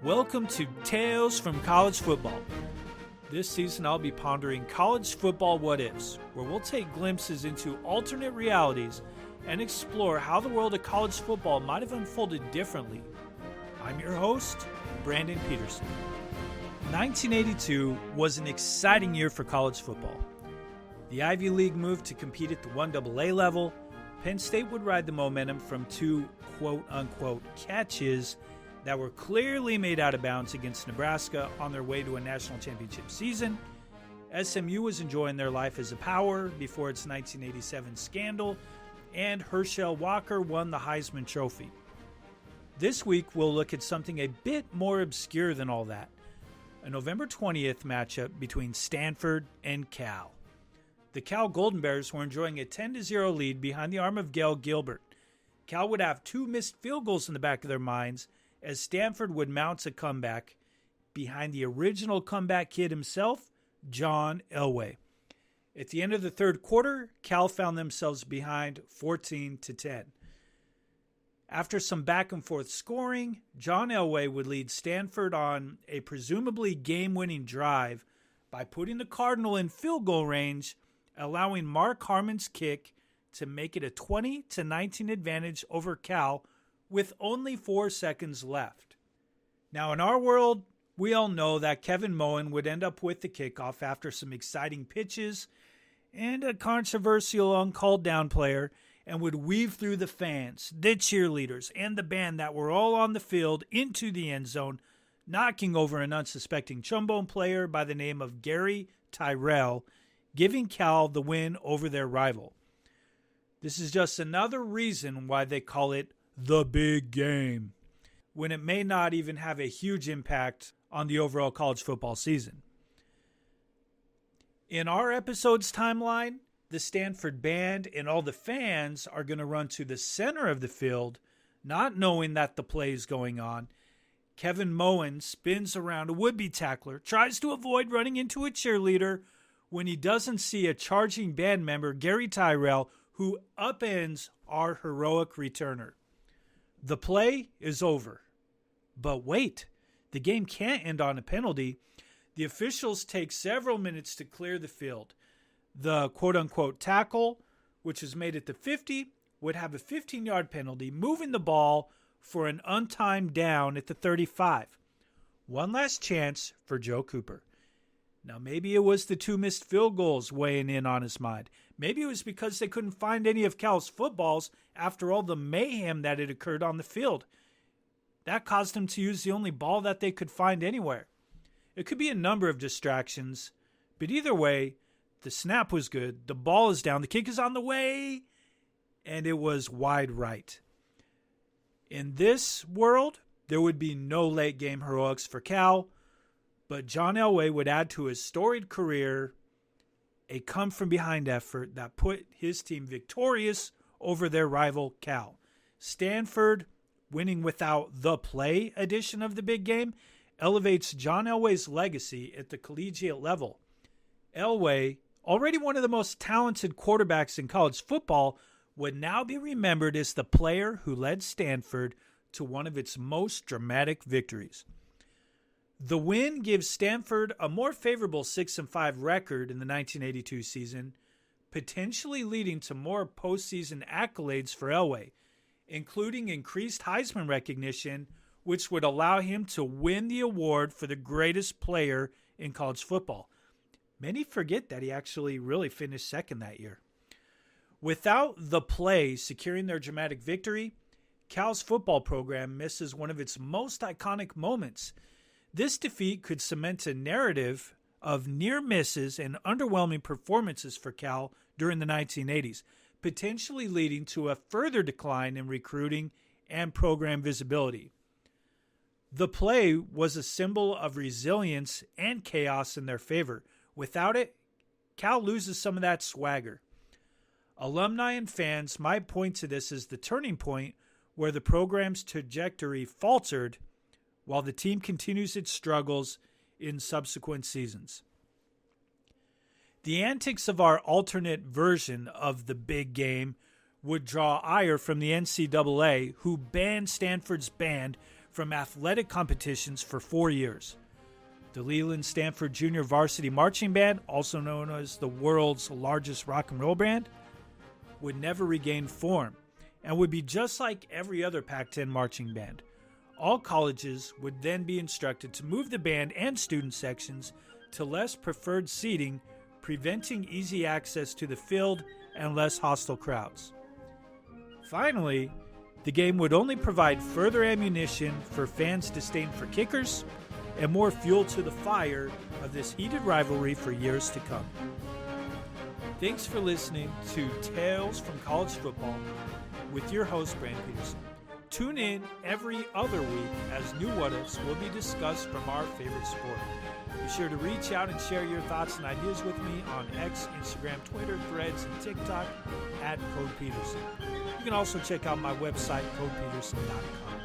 Welcome to Tales from College Football. This season I'll be pondering college football what-ifs, where we'll take glimpses into alternate realities and explore how the world of college football might have unfolded differently. I'm your host, Brandon Peterson. 1982 was an exciting year for college football. The Ivy League moved to compete at the 1AA level. Penn State would ride the momentum from two quote-unquote catches that were clearly made out of bounds against Nebraska on their way to a national championship season. SMU was enjoying their life as a power before its 1987 scandal, and Herschel Walker won the Heisman Trophy. This week, we'll look at something a bit more obscure than all that, a November 20th matchup between Stanford and Cal. The Cal Golden Bears were enjoying a 10-0 lead behind the arm of Gail Gilbert. Cal would have two missed field goals in the back of their minds, as Stanford would mount a comeback behind the original comeback kid himself, John Elway. At the end of the third quarter, Cal found themselves behind 14-10. After some back and forth scoring, John Elway would lead Stanford on a presumably game-winning drive by putting the Cardinal in field goal range, allowing Mark Harmon's kick to make it a 20-19 advantage over Cal with only 4 seconds left. Now, in our world, we all know that Kevin Moen would end up with the kickoff after some exciting pitches and a controversial uncalled down player, and would weave through the fans, the cheerleaders, and the band that were all on the field into the end zone, knocking over an unsuspecting trombone player by the name of Gary Tyrrell, giving Cal the win over their rival. This is just another reason why they call it the big game, when it may not even have a huge impact on the overall college football season. In our episode's timeline, the Stanford band and all the fans are going to run to the center of the field, not knowing that the play is going on. Kevin Moen spins around a would-be tackler, tries to avoid running into a cheerleader when he doesn't see a charging band member, Gary Tyrrell, who upends our heroic returner. The play is over. But wait, the game can't end on a penalty. The officials take several minutes to clear the field. The quote-unquote tackle, which was made at the 50, would have a 15-yard penalty, moving the ball for an untimed down at the 35. One last chance for Joe Cooper. Now, maybe it was the two missed field goals weighing in on his mind. Maybe it was because they couldn't find any of Cal's footballs after all the mayhem that had occurred on the field. That caused them to use the only ball that they could find anywhere. It could be a number of distractions, but either way, the snap was good, the ball is down, the kick is on the way, and it was wide right. In this world, there would be no late game heroics for Cal, but John Elway would add to his storied career a come-from-behind effort that put his team victorious over their rival Cal. Stanford, winning without the play edition of the big game, elevates John Elway's legacy at the collegiate level. Elway, already one of the most talented quarterbacks in college football, would now be remembered as the player who led Stanford to one of its most dramatic victories. The win gives Stanford a more favorable 6-5 record in the 1982 season, potentially leading to more postseason accolades for Elway, including increased Heisman recognition, which would allow him to win the award for the greatest player in college football. Many forget that he actually really finished second that year. Without the play securing their dramatic victory, Cal's football program misses one of its most iconic moments. This defeat could cement a narrative of near misses and underwhelming performances for Cal during the 1980s, potentially leading to a further decline in recruiting and program visibility. The play was a symbol of resilience and chaos in their favor. Without it, Cal loses some of that swagger. Alumni and fans might point to this as the turning point where the program's trajectory faltered while the team continues its struggles in subsequent seasons. The antics of our alternate version of the big game would draw ire from the NCAA, who banned Stanford's band from athletic competitions for 4 years. The Leland Stanford Junior Varsity Marching Band, also known as the world's largest rock and roll band, would never regain form and would be just like every other Pac-10 marching band. All colleges would then be instructed to move the band and student sections to less preferred seating, preventing easy access to the field and less hostile crowds. Finally, the game would only provide further ammunition for fans' disdain for kickers and more fuel to the fire of this heated rivalry for years to come. Thanks for listening to Tales from College Football with your host, Brand Peterson. Tune in every other week as new what-ifs will be discussed from our favorite sport. Be sure to reach out and share your thoughts and ideas with me on X, Instagram, Twitter, Threads, and TikTok at Code Peterson. You can also check out my website, codepeterson.com.